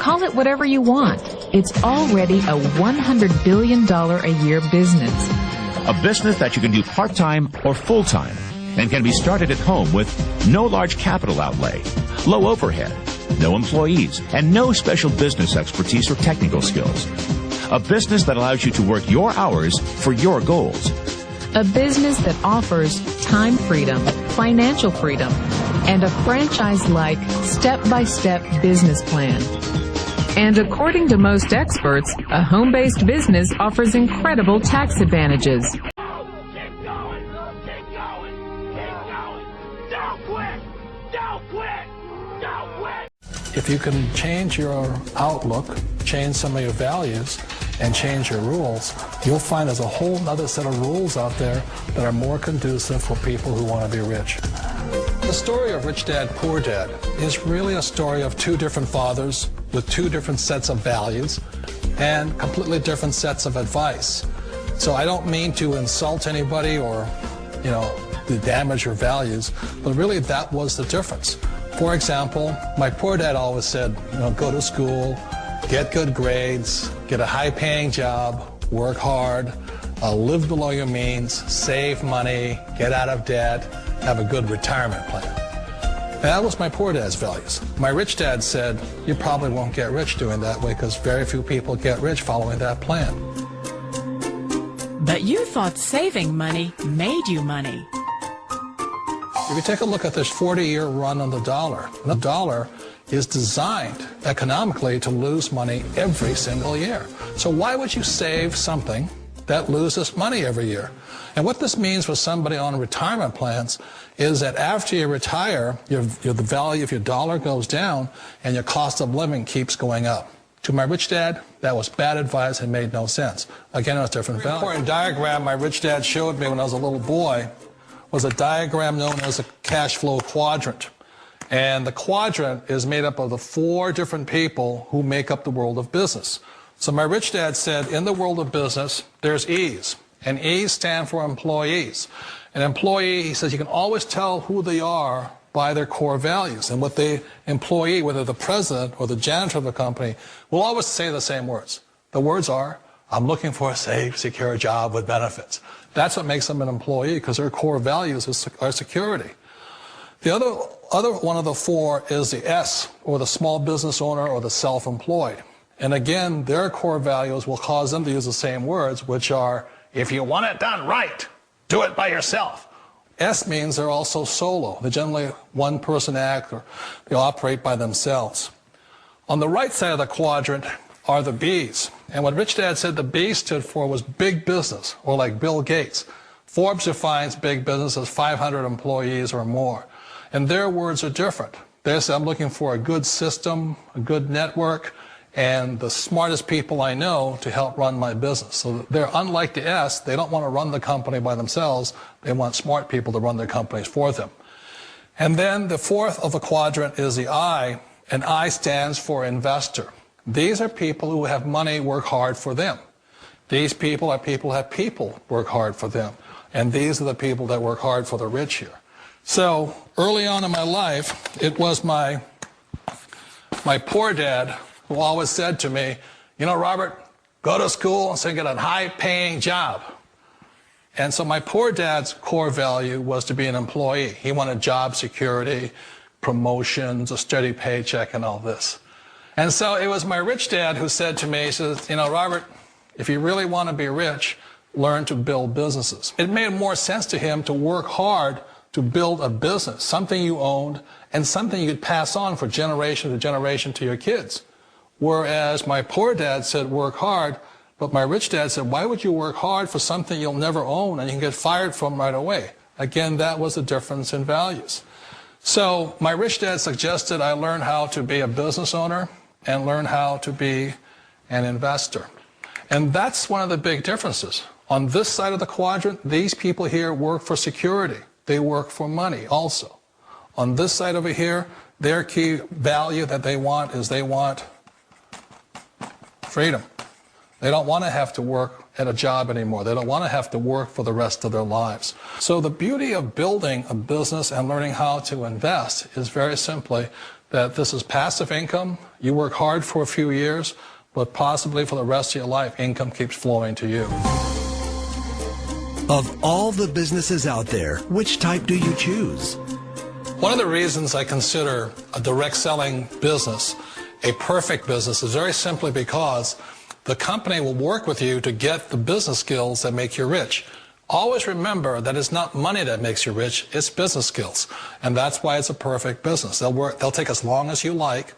Call it whatever you want. It's already a $100 billion a year business. A business that you can do part-time or full-time and can be started at home with no large capital outlay, low overhead, no employees, and no special business expertise or technical skills. A business that allows you to work your hours for your goals. A business that offers time freedom, financial freedom, and a franchise-like, step-by-step business plan. And according to most experts, a home-based business offers incredible tax advantages. Keep going! Keep going! Keep going! Don't quit! Don't quit! Don't quit! If you can change your outlook, change some of your values, and change your rules, you'll find there's a whole other set of rules out there that are more conducive for people who want to be rich. The story of Rich Dad, Poor Dad is really a story of two different fathers with two different sets of values and completely different sets of advice. So I don't mean to insult anybody or, to damage your values, but really that was the difference. For example, my poor dad always said, go to school, get good grades, get a high-paying job, work hard, live below your means, save money, get out of debt, have a good retirement plan. That was my poor dad's values. My rich dad said, you probably won't get rich doing that way because very few people get rich following that plan. But you thought saving money made you money. If you take a look at this 40-year run on the dollar is designed economically to lose money every single year. So why would you save something that loses money every year? And what this means for somebody on retirement plans is that after you retire, the value of your dollar goes down and your cost of living keeps going up. To my rich dad, that was bad advice and made no sense. Again, it was different value. An important diagram my rich dad showed me when I was a little boy was a diagram known as a cash flow quadrant. And the quadrant is made up of the 4 different people who make up the world of business. So my rich dad said, in the world of business, there's E's. And E's stand for employees. An employee, he says, you can always tell who they are by their core values. And what the employee, whether the president or the janitor of the company, will always say the same words. The words are, I'm looking for a safe, secure job with benefits. That's what makes them an employee, because their core values are security. The other one of the 4 is the S, or the small business owner or the self-employed. And again, their core values will cause them to use the same words, which are, if you want it done right, do it by yourself. S means they're also solo. They're generally one-person act, or they operate by themselves. On the right side of the quadrant are the B's. And what Rich Dad said the B stood for was big business, or like Bill Gates. Forbes defines big business as 500 employees or more. And their words are different. They say, I'm looking for a good system, a good network, and the smartest people I know to help run my business. So they're unlike the S. They don't want to run the company by themselves. They want smart people to run their companies for them. And then the 4th of the quadrant is the I, and I stands for investor. These are people who have money work hard for them. These people are people who have people work hard for them. And these are the people that work hard for the rich here. So early on in my life, it was my poor dad who always said to me, Robert, go to school and get a high-paying job. And so my poor dad's core value was to be an employee. He wanted job security, promotions, a steady paycheck, and all this. And so it was my rich dad who said to me, he says, Robert, if you really want to be rich, learn to build businesses. It made more sense to him to work hard to build a business, something you owned, and something you could pass on for generation to generation to your kids. Whereas my poor dad said work hard, but my rich dad said, why would you work hard for something you'll never own and you can get fired from right away? Again, that was the difference in values. So my rich dad suggested I learn how to be a business owner and learn how to be an investor. And that's one of the big differences. On this side of the quadrant, these people here work for security. They work for money also. On this side over here, their key value that they want is they want freedom. They don't want to have to work at a job anymore. They don't want to have to work for the rest of their lives. So the beauty of building a business and learning how to invest is very simply that this is passive income. You work hard for a few years, but possibly for the rest of your life, income keeps flowing to you. Of all the businesses out there, which type do you choose? One of the reasons I consider a direct selling business a perfect business is very simply because the company will work with you to get the business skills that make you rich. Always remember that it's not money that makes you rich, it's business skills. And that's why it's a perfect business. They'll take as long as you like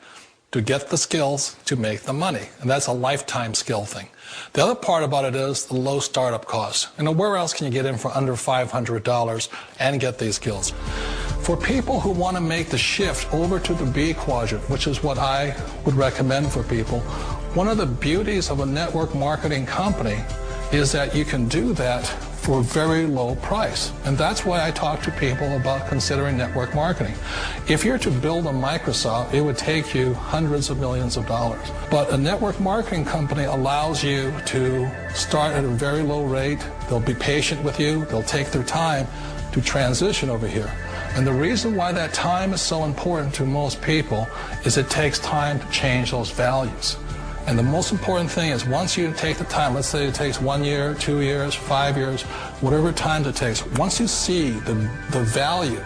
to get the skills to make the money. And that's a lifetime skill thing. The other part about it is the low startup cost. Where else can you get in for under $500 and get these skills? For people who want to make the shift over to the B quadrant, which is what I would recommend for people, one of the beauties of a network marketing company is that you can do that for a very low price. And that's why I talk to people about considering network marketing. If you're to build a Microsoft, it would take you hundreds of millions of dollars. But a network marketing company allows you to start at a very low rate. They'll be patient with you. They'll take their time to transition over here. And the reason why that time is so important to most people is it takes time to change those values. And the most important thing is once you take the time, let's say it takes 1 year, 2 years, 5 years, whatever time it takes, once you see the value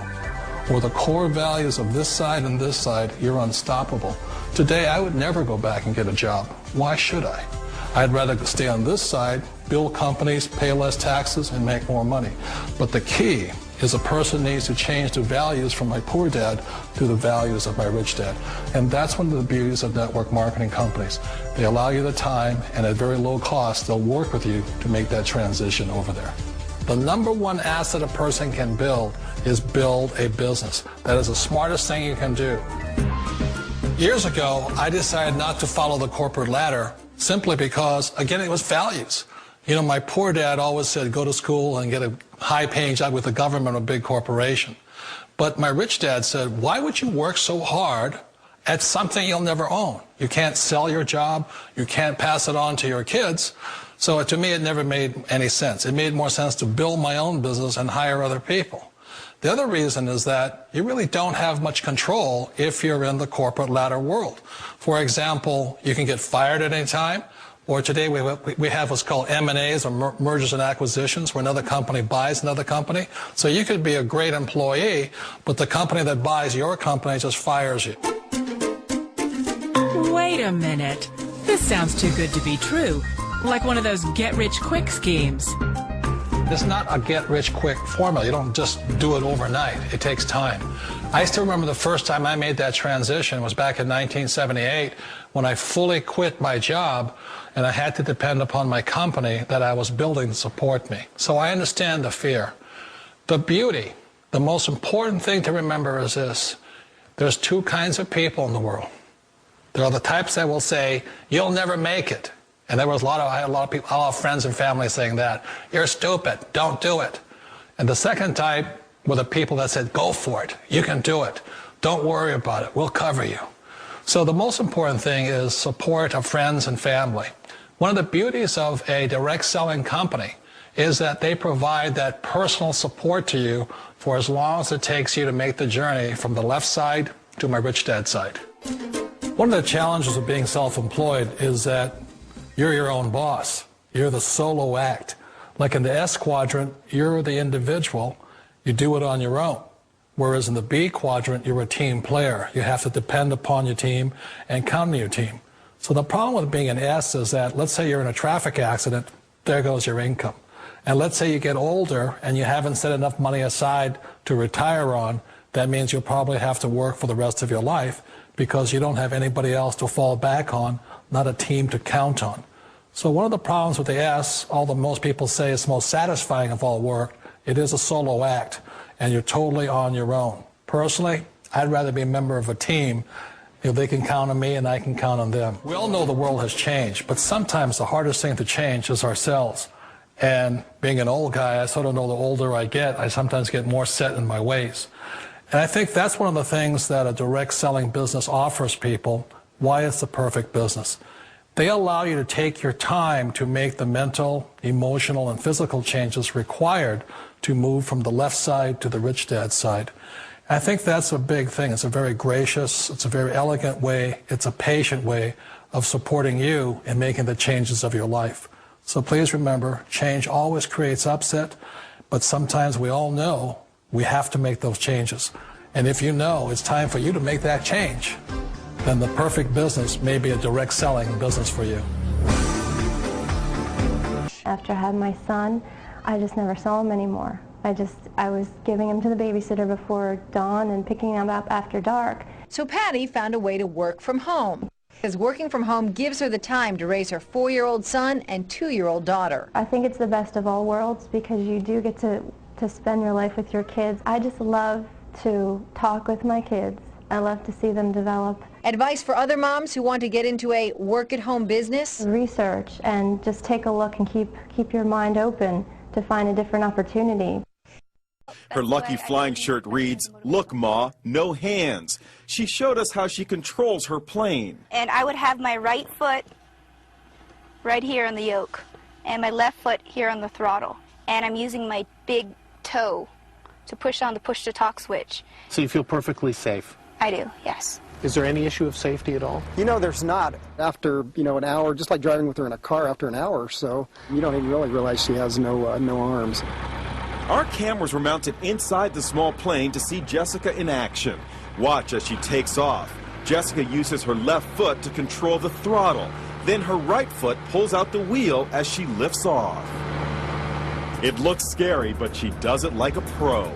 or the core values of this side and this side, you're unstoppable. Today, I would never go back and get a job. Why should I? I'd rather stay on this side, build companies, pay less taxes, and make more money. But the key is a person needs to change the values from my poor dad to the values of my rich dad. And that's one of the beauties of network marketing companies. They allow you the time, and at very low cost, they'll work with you to make that transition over there. The number one asset a person can build is build a business. That is the smartest thing you can do. Years ago, I decided not to follow the corporate ladder simply because, again, it was values. You know, my poor dad always said, go to school and get a high-paying job with the government or a big corporation. But my rich dad said, why would you work so hard at something you'll never own? You can't sell your job. You can't pass it on to your kids. So to me, it never made any sense. It made more sense to build my own business and hire other people. The other reason is that you really don't have much control if you're in the corporate ladder world. For example, you can get fired at any time. Or today we have what's called M&As, or mergers and acquisitions, where another company buys another company. So you could be a great employee, but the company that buys your company just fires you. Wait a minute. This sounds too good to be true. Like one of those get-rich-quick schemes. It's not a get-rich-quick formula. You don't just do it overnight. It takes time. I still remember the first time I made that transition was back in 1978 when I fully quit my job and I had to depend upon my company that I was building to support me. So I understand the fear. The beauty, the most important thing to remember is this. There's two kinds of people in the world. There are the types that will say, you'll never make it. And there was I had a lot of people, a lot of friends and family saying that. You're stupid, don't do it. And the second type were the people that said, go for it, you can do it. Don't worry about it, we'll cover you. So the most important thing is support of friends and family. One of the beauties of a direct selling company is that they provide that personal support to you for as long as it takes you to make the journey from the left side to my rich dad side. One of the challenges of being self-employed is that you're your own boss. You're the solo act. Like in the S quadrant, you're the individual. You do it on your own. Whereas in the B quadrant, you're a team player. You have to depend upon your team and count on your team. So the problem with being an S is that, let's say you're in a traffic accident, there goes your income. And let's say you get older and you haven't set enough money aside to retire on, that means you'll probably have to work for the rest of your life because you don't have anybody else to fall back on, not a team to count on. So one of the problems with the S, although most people say it's most satisfying of all work, it is a solo act, and you're totally on your own. Personally, I'd rather be a member of a team. If they can count on me and I can count on them. We all know the world has changed, but sometimes the hardest thing to change is ourselves. And being an old guy, I sort of know the older I get, I sometimes get more set in my ways. And I think that's one of the things that a direct selling business offers people, why it's the perfect business. They allow you to take your time to make the mental, emotional, and physical changes required to move from the left side to the rich dad side. I think that's a big thing. It's a very gracious, it's a very elegant way, it's a patient way of supporting you in making the changes of your life. So please remember, change always creates upset, but sometimes we all know we have to make those changes. And if you know it's time for you to make that change, then the perfect business may be a direct selling business for you. After I had my son, I just never saw him anymore. I was giving him to the babysitter before dawn and picking him up after dark. So Patty found a way to work from home, because working from home gives her the time to raise her 4-year-old son and 2-year-old daughter. I think it's the best of all worlds because you do get to spend your life with your kids. I just love to talk with my kids. I love to see them develop. Advice for other moms who want to get into a work-at-home business? Research and just take a look and keep your mind open to find a different opportunity. Her lucky flying shirt reads, "Look, Ma, no hands." She showed us how she controls her plane. And I would have my right foot right here on the yoke and my left foot here on the throttle. And I'm using my big toe to push on the push-to-talk switch. So you feel perfectly safe? I do, yes. Is there any issue of safety at all? You know, there's not. After, an hour, just like driving with her in a car, after an hour or so, you don't even really realize she has no arms. Our cameras were mounted inside the small plane to see Jessica in action. Watch as she takes off. Jessica uses her left foot to control the throttle. Then her right foot pulls out the wheel as she lifts off. It looks scary, but she does it like a pro.